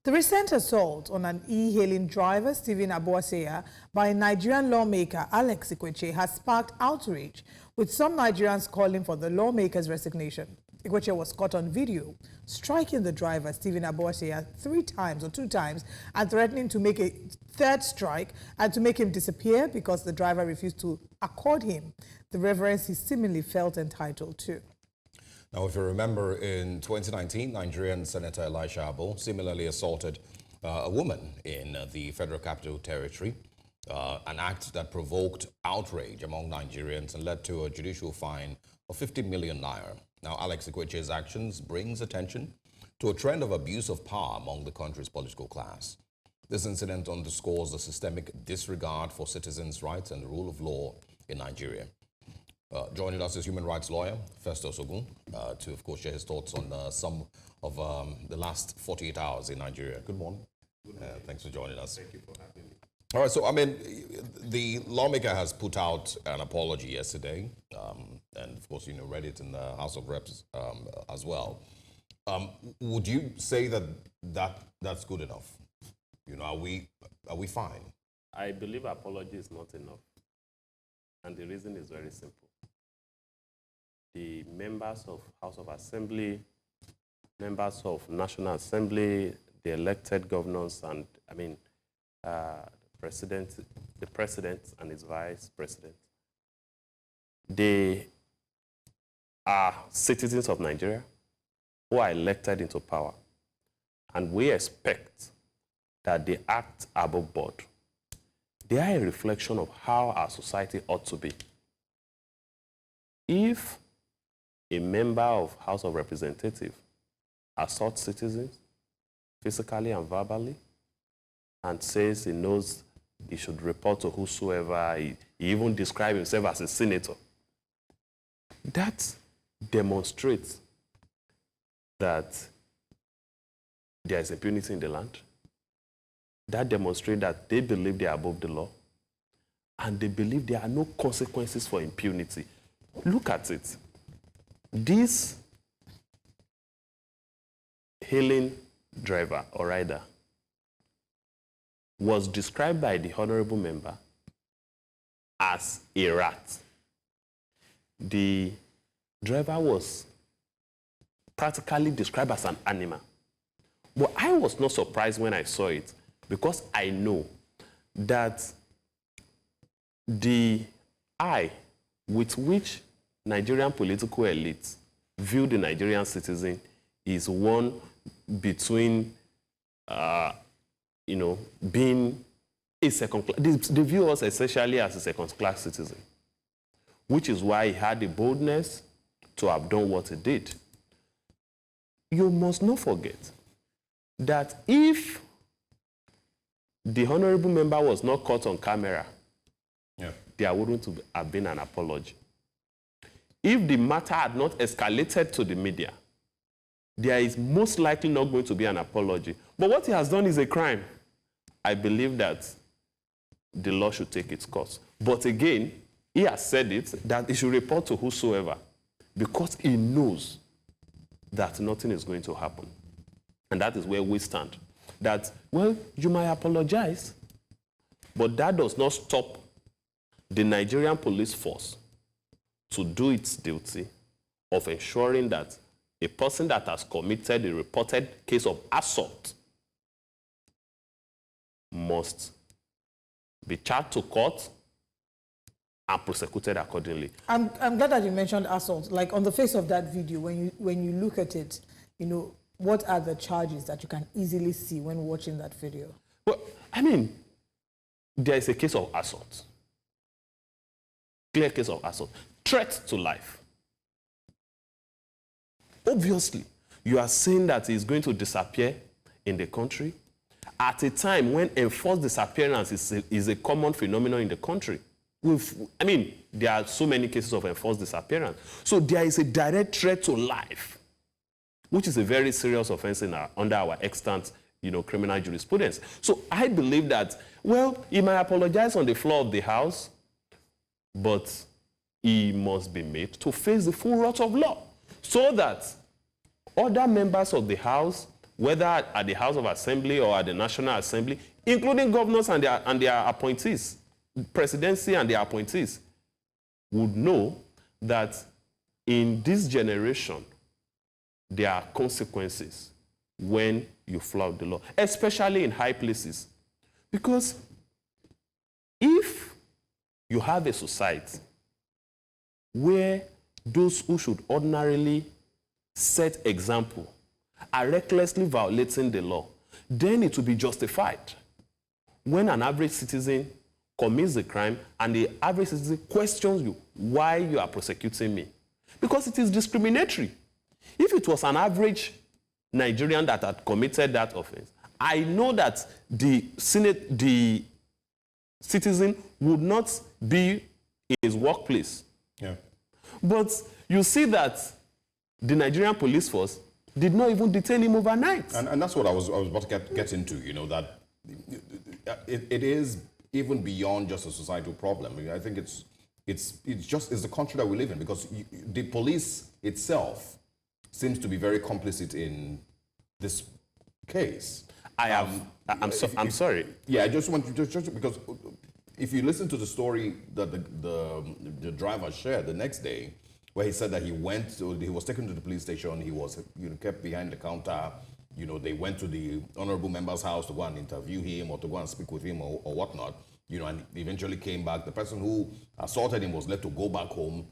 The recent assault on an e-hailing driver, Stephen Abuwatseya, by Nigerian lawmaker Alex Ikwechegh has sparked outrage, with some Nigerians calling for the lawmaker's resignation. Ikwechegh was caught on video striking the driver, Stephen Abuwatseya, 3 times or 2 times and threatening to make a 3rd strike and to make him disappear because the driver refused to accord him the reverence he seemingly felt entitled to. Now, if you remember, in 2019, Nigerian Senator Elisha Abbo similarly assaulted a woman in the Federal Capital Territory, an act that provoked outrage among Nigerians and led to a judicial fine of 50 million naira. Now, Alex Ikwechegh's actions brings attention to a trend of abuse of power among the country's political class. This incident underscores the systemic disregard for citizens' rights and the rule of law in Nigeria. Joining us is human rights lawyer Festus Ogun to, of course, share his thoughts on some of the last 48 hours in Nigeria. Good morning. Good morning. Thanks for joining us. Thank you for having me. All right, so, I mean, the lawmaker has put out an apology yesterday, and, of course, read it in the House of Reps as well. Would you say that's good enough? Are we fine? I believe apology is not enough, and the reason is very simple. The members of House of Assembly, members of National Assembly, the elected governors, and the president and his vice president, they are citizens of Nigeria who are elected into power, and we expect that they act above board. They are a reflection of how our society ought to be. If a member of House of Representatives assaults citizens physically and verbally and says he knows he should report to whosoever, he even describes himself as a senator, that demonstrates that there is impunity in the land. That demonstrates that they believe they are above the law, and they believe there are no consequences for impunity. Look at it. This hailing driver or rider was described by the honorable member as a rat. The driver was practically described as an animal. But I was not surprised when I saw it, because I know that the eye with which Nigerian political elites view the Nigerian citizen is one between, being a second class. They view us essentially as a second-class citizen, which is why he had the boldness to have done what he did. You must not forget that if the honorable member was not caught on camera, there wouldn't have been an apology. If the matter had not escalated to the media, there is most likely not going to be an apology. But what he has done is a crime. I believe that the law should take its course. But again, he has said it, that he should report to whosoever, because he knows that nothing is going to happen. And that is where we stand. That, well, you might apologize, but that does not stop the Nigerian police force to do its duty of ensuring that a person that has committed a reported case of assault must be charged to court and prosecuted accordingly. I'm glad that you mentioned assault. Like, on the face of that video, when you look at it, what are the charges that you can easily see when watching that video? Well, there is a case of assault. Clear case of assault. Threat to life. Obviously, you are saying that he's going to disappear in the country at a time when enforced disappearance is a common phenomenon in the country. There are so many cases of enforced disappearance. So there is a direct threat to life, which is a very serious offense under our extant, criminal jurisprudence. So I believe that, well, he might apologize on the floor of the House, but he must be made to face the full wrath of law, so that other members of the House whether at the House of Assembly or at the National Assembly, including governors and their appointees, presidency and their appointees, would know that in this generation, there are consequences when you flout the law, especially in high places. Because if you have a society where those who should ordinarily set example are recklessly violating the law, then it will be justified when an average citizen commits a crime and the average citizen questions you why you are prosecuting me. Because it is discriminatory. If it was an average Nigerian that had committed that offense, I know that the citizen would not be in his workplace. Yeah. But you see that the Nigerian police force did not even detain him overnight. And that's what I was about to get into, that it is even beyond just a societal problem. I mean, I think it's the country that we live in, because the police itself seems to be very complicit in this case. I'm sorry. Yeah, I just want to just because if you listen to the story that the driver shared the next day, where he said that he was taken to the police station, he was kept behind the counter. They went to the honorable member's house to go and interview him or to go and speak with him or whatnot. And eventually came back. The person who assaulted him was let to go back home.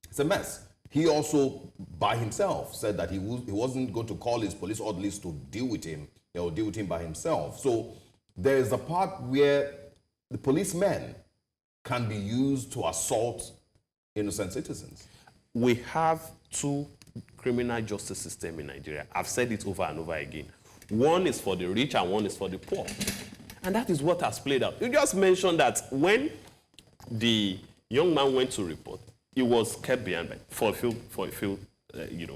It's a mess. He also, by himself, said that he wasn't going to call his police orderlies to deal with him. They will deal with him by himself. So there is a part where the policemen can be used to assault innocent citizens. We have two criminal justice systems in Nigeria. I've said it over and over again. One is for the rich and one is for the poor. And that is what has played out. You just mentioned that when the young man went to report, he was kept behind for a few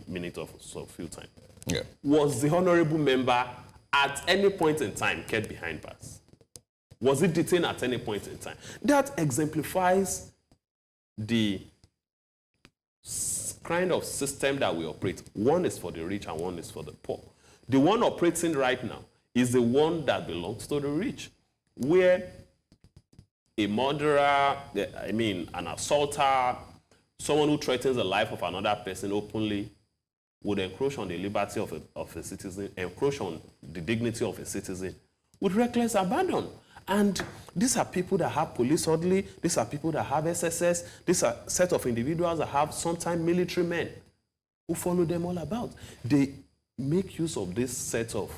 minutes of so few time. Yeah. Was the honorable member at any point in time kept behind bars? Was he detained at any point in time? That exemplifies the kind of system that we operate. One is for the rich and one is for the poor. The one operating right now is the one that belongs to the rich, where a murderer, an assaulter, someone who threatens the life of another person openly would encroach on the liberty of a citizen, encroach on the dignity of a citizen with reckless abandon. And these are people that have police orderly, these are people that have SSS, these are a set of individuals that have sometimes military men who follow them all about. They make use of this set of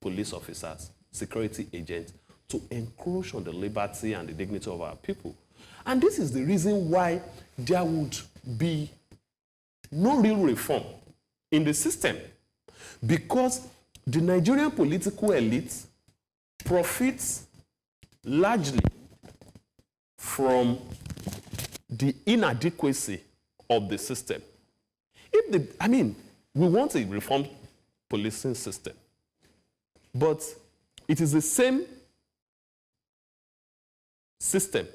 police officers, security agents, to encroach on the liberty and the dignity of our people. And this is the reason why there would be no real reform in the system. Because the Nigerian political elite profits largely from the inadequacy of the system. We want a reformed policing system, but it is the same system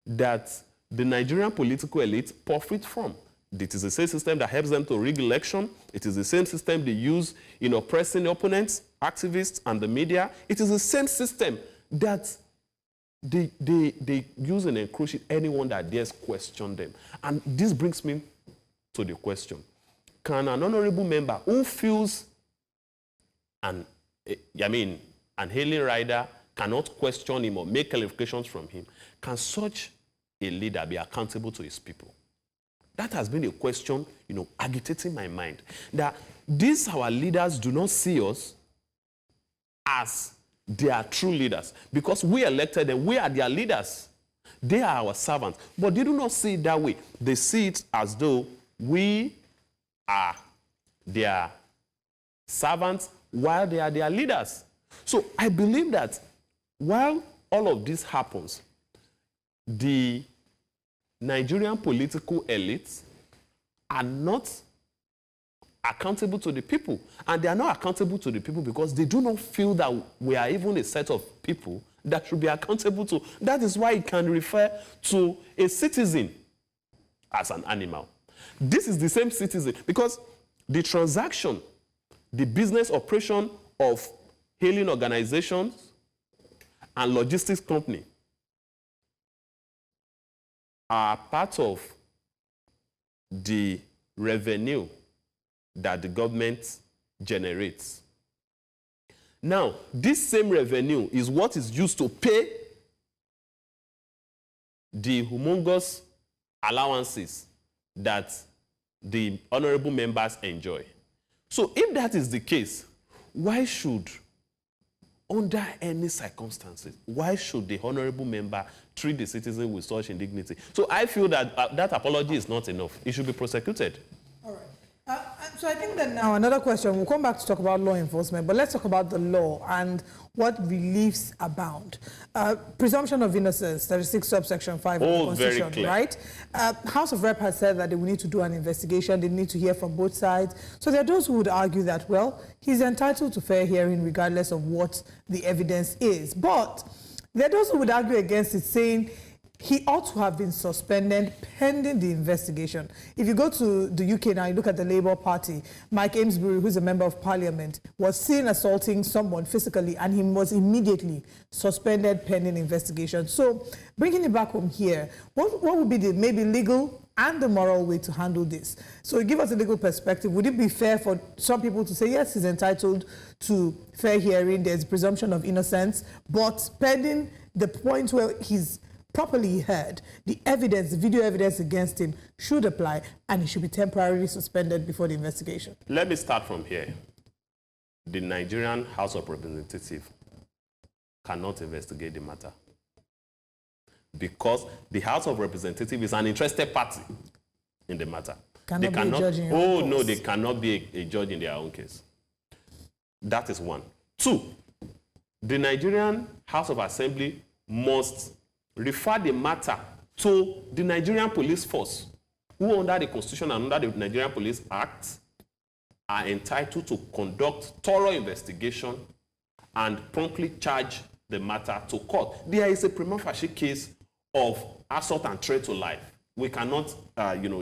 that the Nigerian political elite profit from. It is the same system that helps them to rig election. It is the same system they use in oppressing opponents, activists, and the media. It is the same system that they use and encroach anyone that dares question them. And this brings me to the question. Can an honorable member who feels an hailing rider cannot question him or make clarifications from him, can such a leader be accountable to his people? That has been a question, agitating my mind. That these our leaders do not see us as their true leaders. Because we elected them, we are their leaders. They are our servants. But they do not see it that way. They see it as though we are their servants while they are their leaders. So I believe that while all of this happens, the Nigerian political elites are not accountable to the people. And they are not accountable to the people because they do not feel that we are even a set of people that should be accountable to. That is why it can refer to a citizen as an animal. This is the same citizen because the transaction the business operation of hailing organizations and logistics company are part of the revenue that the government generates. Now, this same revenue is what is used to pay the humongous allowances that the honorable members enjoy. So if that is the case, why should, under any circumstances, why should the honorable member treat the citizen with such indignity? So I feel that that apology is not enough. It should be prosecuted. All right. So I think that now another question, we'll come back to talk about law enforcement, but let's talk about the law and what reliefs abound. Presumption of innocence, 36 subsection 5 of the Constitution, very clear. right? House of Rep has said that they will need to do an investigation, they need to hear from both sides. So there are those who would argue that, well, he's entitled to fair hearing regardless of what the evidence is. But there are those who would argue against it, saying he ought to have been suspended pending the investigation. If you go to the UK now, you look at the Labour Party, Mike Amesbury, who's a member of parliament, was seen assaulting someone physically and he was immediately suspended pending investigation. So bringing it back home here, what would be the maybe legal and the moral way to handle this? So give us a legal perspective. Would it be fair for some people to say, yes, he's entitled to fair hearing, there's presumption of innocence, but pending the point where he's properly heard, the evidence, the video evidence against him should apply and he should be temporarily suspended before the investigation? Let me start from here. The Nigerian House of Representatives cannot investigate the matter because the House of Representatives is an interested party in the matter. They cannot be a judge in your own no, case. they cannot be a judge in their own case. That is one. Two, the Nigerian House of Assembly must refer the matter to the Nigerian Police Force, who under the Constitution and under the Nigerian Police Act are entitled to conduct thorough investigation and promptly charge the matter to court. There is a prima facie case of assault and threat to life. We cannot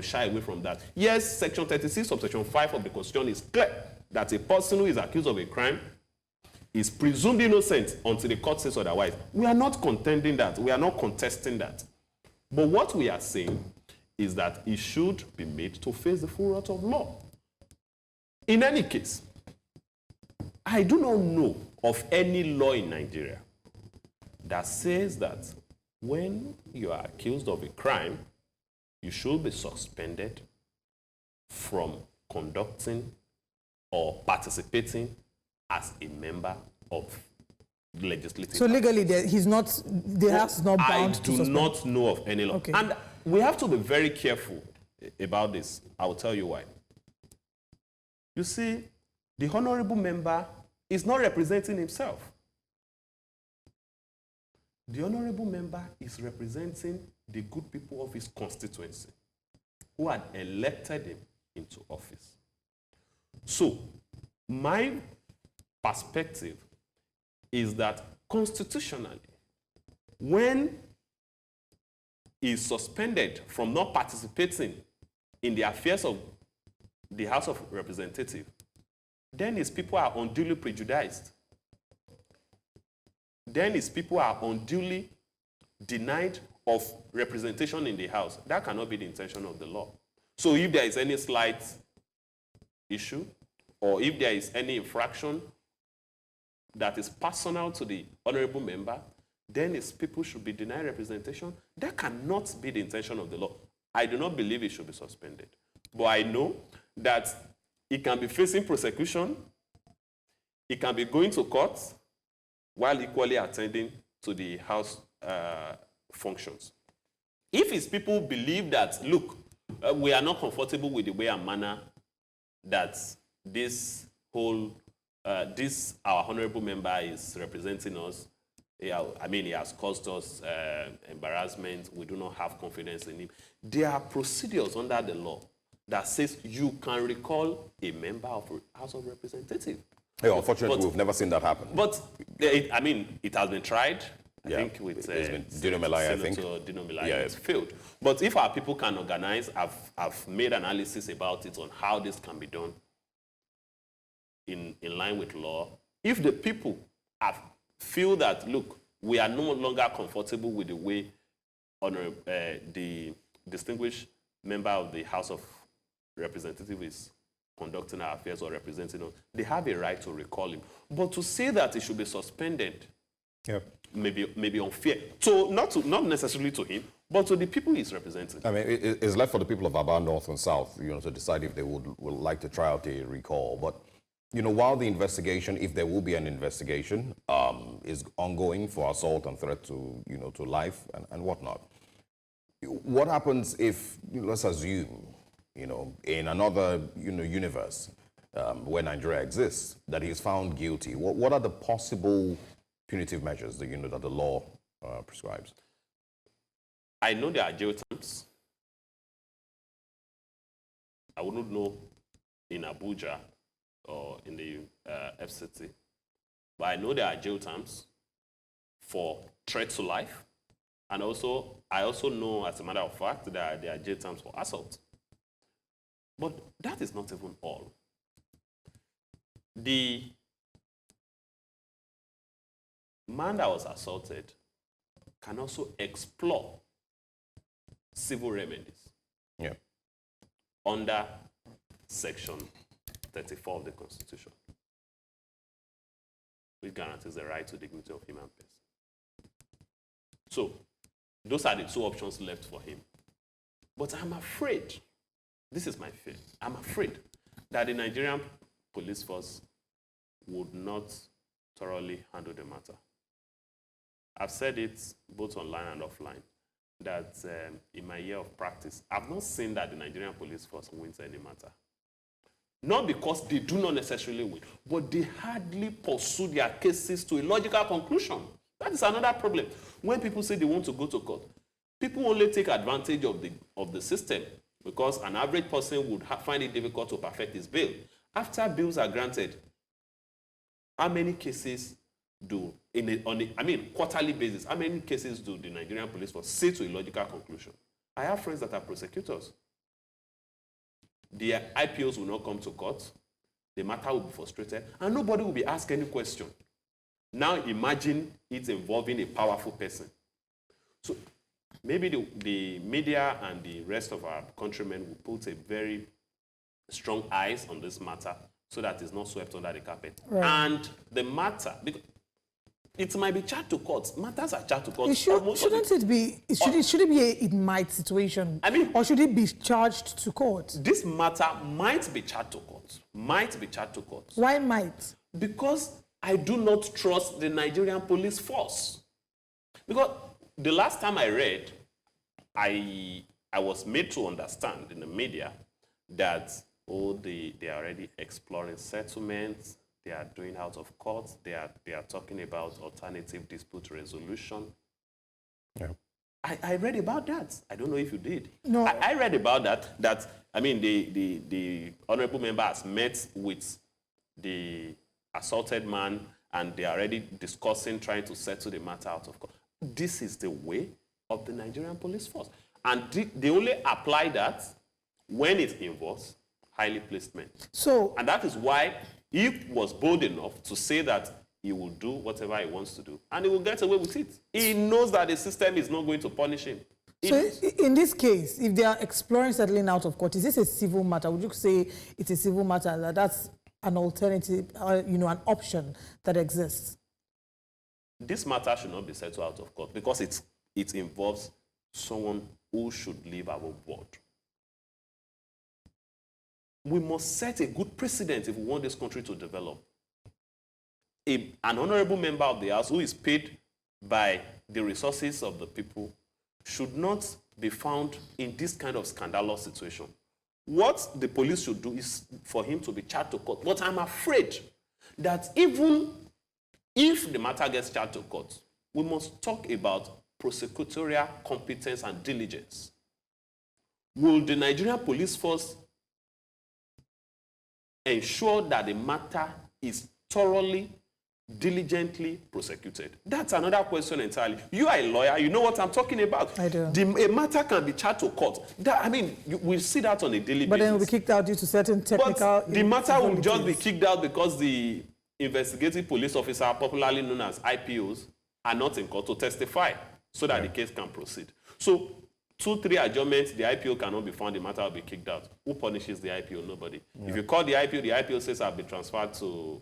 shy away from that. Yes, Section 36 of Section 5 of the Constitution is clear that a person who is accused of a crime is presumed innocent until the court says otherwise. We are not contending that. We are not contesting that. But what we are saying is that he should be made to face the full wrath of law. In any case, I do not know of any law in Nigeria that says that when you are accused of a crime, you should be suspended from conducting or participating as a member of the legislative. So legally, the House is not bound to suspend? I do not know of any law. Okay. And we have to be very careful about this. I will tell you why. You see, the honorable member is not representing himself. The honorable member is representing the good people of his constituency who had elected him into office. So, my perspective is that constitutionally, when he is suspended from not participating in the affairs of the House of Representatives, then his people are unduly prejudiced. Then his people are unduly denied of representation in the House. That cannot be the intention of the law. So if there is any slight issue, or if there is any infraction that is personal to the honorable member, then his people should be denied representation. That cannot be the intention of the law. I do not believe it should be suspended. But I know that he can be facing prosecution, he can be going to court, while equally attending to the House functions. If his people believe that, look, we are not comfortable with the way and manner that this our honorable member is representing us, he has caused us embarrassment, we do not have confidence in him. There are procedures under the law that says you can recall a member of the House of Representatives. Yeah, unfortunately, we've never seen that happen. But, it has been tried, I think, with Senator It's failed. But if our people can organize, I've made analysis about it on how this can be done. in line with law, if the people feel that, look, we are no longer comfortable with the way the distinguished member of the House of Representatives is conducting our affairs or representing us, they have a right to recall him. But to say that he should be suspended may be unfair. So not necessarily to him, but to the people he's representing. I mean, it's left for the people of Aba North and South, to decide if they would like to try out a recall. But, while the investigation, if there will be an investigation, is ongoing for assault and threat to, to life and whatnot. What happens if, let's assume, in another, universe where Nigeria exists, that he is found guilty? What are the possible punitive measures that, that the law prescribes? I know there are jail terms. I wouldn't know in Abuja or in the FCT, but I know there are jail terms for threat to life, and I also know, as a matter of fact, that there are jail terms for assault. But that is not even all. The man that was assaulted can also explore civil remedies under Section 34 of the Constitution, which guarantees the right to dignity of human person. So, those are the two options left for him. But I'm afraid, this is my fear, I'm afraid that the Nigerian police force would not thoroughly handle the matter. I've said it both online and offline, that in my year of practice, I've not seen that the Nigerian police force wins any matter. Not because they do not necessarily win, but they hardly pursue their cases to a logical conclusion. That is another problem. When people say they want to go to court, people only take advantage of the system because an average person would find it difficult to perfect his bail. After bills are granted, how many cases do, quarterly basis, how many cases do the Nigerian police force say to a logical conclusion? I have friends that are prosecutors. Their IPOs will not come to court. The matter will be frustrated, and nobody will be asked any question. Now imagine it involving a powerful person. So maybe the media and the rest of our countrymen will put a very strong eyes on this matter so that it's not swept under the carpet. Right. And the matter, it might be charged to court. Matters are charged to court. Shouldn't it be a it might situation? Or should it be charged to court? This matter might be charged to court. Might be charged to court. Why might? Because I do not trust the Nigerian police force. Because the last time I read, I was made to understand in the media that they are already exploring settlements. They are doing out of court. They are talking about alternative dispute resolution. Yeah. I read about that. I don't know if you did. No. I read about that. The honorable member has met with the assaulted man, and they are already discussing, trying to settle the matter out of court. This is the way of the Nigerian police force. And they only apply that when it involves highly placed men. And that is why he was bold enough to say that he will do whatever he wants to do, and he will get away with it. He knows that the system is not going to punish him. In this case, if they are exploring settling out of court, is this a civil matter? Would you say it's a civil matter, that's an alternative, an option that exists? This matter should not be settled out of court because it involves someone who should live above board. We must set a good precedent if we want this country to develop. An honorable member of the House who is paid by the resources of the people should not be found in this kind of scandalous situation. What the police should do is for him to be charged to court. But I'm afraid that even if the matter gets charged to court, we must talk about prosecutorial competence and diligence. Will the Nigerian police force ensure that the matter is thoroughly diligently prosecuted. That's another question entirely. You are a lawyer, you know what I'm talking about. I do. A matter can be charged to court. We see that on a daily basis. But then it will be kicked out due to certain technical... But the matter will just be kicked out because the investigative police officer, popularly known as IPOs, are not in court to testify so that the case can proceed. So 2-3 adjournments, the IPO cannot be found, the matter will be kicked out. Who punishes the IPO? Nobody. Yeah. If you call the IPO says I'll be transferred to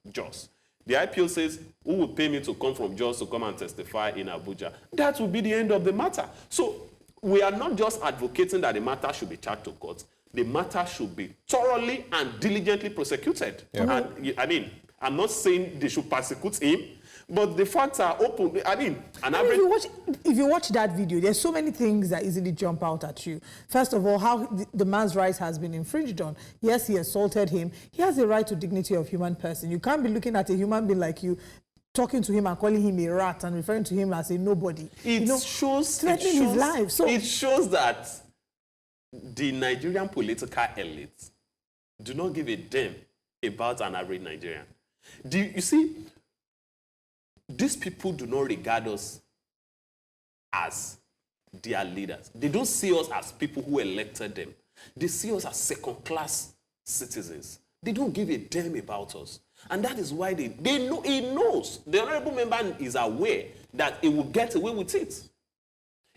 Jos. The IPO says, who will pay me to come from Jos to come and testify in Abuja? That will be the end of the matter. So we are not just advocating that the matter should be charged to court. The matter should be thoroughly and diligently prosecuted. Yeah. And, I mean, I'm not saying they should persecute him, but the facts are open. I mean, if you watch that video, there's so many things that easily jump out at you. First of all, how the man's rights has been infringed on. Yes, he assaulted him. He has a right to dignity of human person. You can't be looking at a human being like you, talking to him and calling him a rat and referring to him as a nobody. Threatening his life. So it shows that the Nigerian political elite do not give a damn about an average Nigerian. You see, these people do not regard us as their leaders. They don't see us as people who elected them. They see us as second-class citizens. They don't give a damn about us. And that is why they know, he knows, the honorable member is aware that he will get away with it.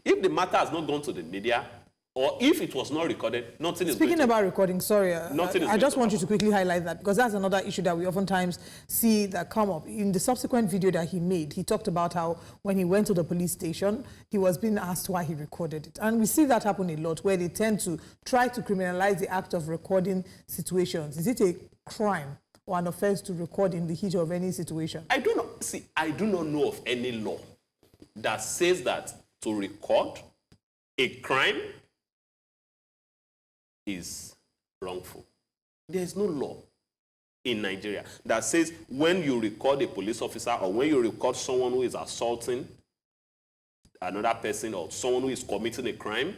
If the matter has not gone to the media, or if it was not recorded, nothing is Speaking about recording, sorry, I just want you to quickly highlight that, because that's another issue that we oftentimes see that come up. In the subsequent video that he made, he talked about how when he went to the police station, he was being asked why he recorded it. And we see that happen a lot, where they tend to try to criminalize the act of recording situations. Is it a crime or an offense to record in the heat of any situation? I do not know of any law that says that to record a crime is wrongful. There is no law in Nigeria that says when you record a police officer or when you record someone who is assaulting another person or someone who is committing a crime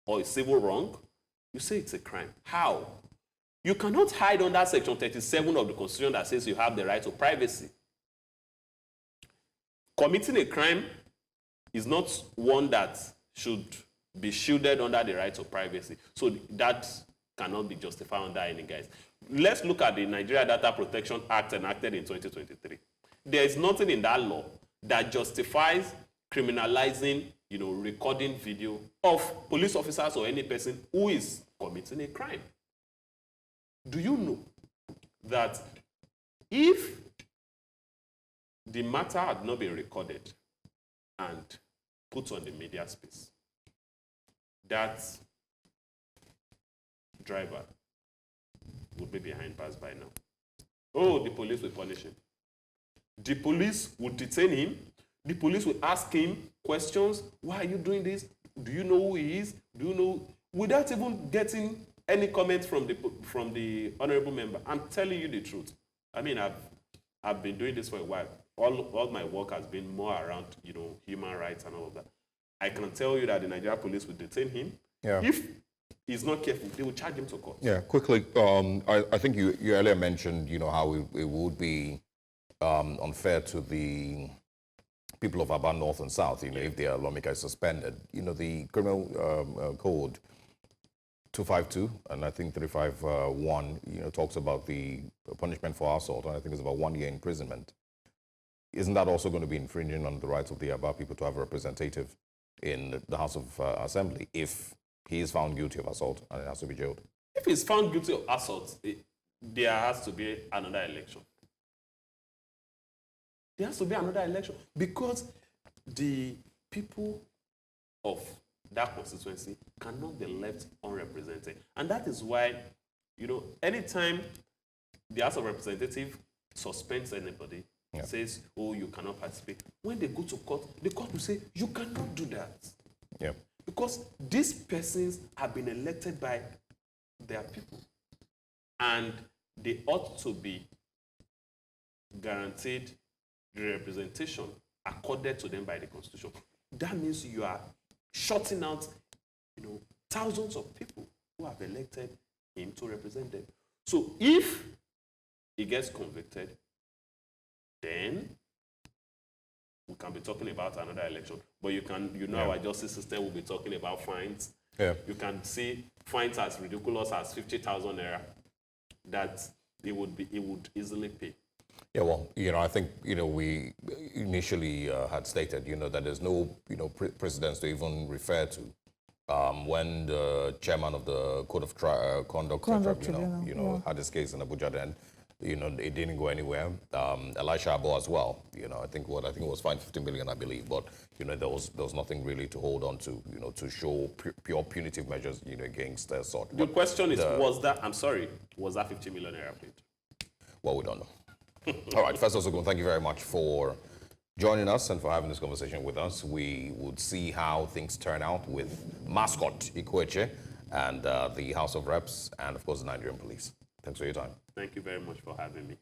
or a civil wrong, you say it's a crime. How? You cannot hide under Section 37 of the Constitution that says you have the right to privacy. Committing a crime is not one that should be shielded under the right of privacy. So that cannot be justified under any guise. Let's look at the Nigeria Data Protection Act enacted in 2023. There is nothing in that law that justifies criminalizing, recording video of police officers or any person who is committing a crime. Do you know that if the matter had not been recorded and put on the media space, that driver would be behind bars by now? Oh, the police will punish him. The police would detain him. The police will ask him questions. Why are you doing this? Do you know who he is? Do you know? Without even getting any comment from the honorable member. I'm telling you the truth. I mean, I've been doing this for a while. All my work has been more around, human rights and all of that. I can tell you that the Nigeria police will detain him. Yeah. If he's not careful, they will charge him to court. Yeah, quickly, I think you earlier mentioned, how it would be unfair to the people of Aba North and South, if their lawmaker is suspended. The criminal code 252 and I think 351, talks about the punishment for assault, and I think it's about 1 year imprisonment. Isn't that also going to be infringing on the rights of the Aba people to have a representative in the House of Assembly if he is found guilty of assault and it has to be jailed? If he's found guilty of assault, there has to be another election. There has to be another election because the people of that constituency cannot be left unrepresented. And that is why, anytime the House of Representatives suspends anybody, says, oh, you cannot participate. When they go to court, the court will say, you cannot do that. Yeah. Because these persons have been elected by their people. And they ought to be guaranteed the representation accorded to them by the Constitution. That means you are shutting out, thousands of people who have elected him to represent them. So if he gets convicted, then we can be talking about another election. But our justice system will be talking about fines. Yeah. You can see fines as ridiculous as 50,000 naira that it would easily pay. Yeah, well, I think, we initially had stated, that there's no, precedents to even refer to when the chairman of the Code of Conduct Tribunal, had this case in Abuja then, it didn't go anywhere. Elisha Abbo as well, I think it was fined 50 million, I believe, but, there was nothing really to hold on to, to show pure punitive measures, against that sort. The question is, was that 50 million naira paid? Well, we don't know. All right, Festus Ogun, thank you very much for joining us and for having this conversation with us. We would see how things turn out with mascot Ikwechegh and the House of Reps and, of course, the Nigerian police. Thanks for your time. Thank you very much for having me.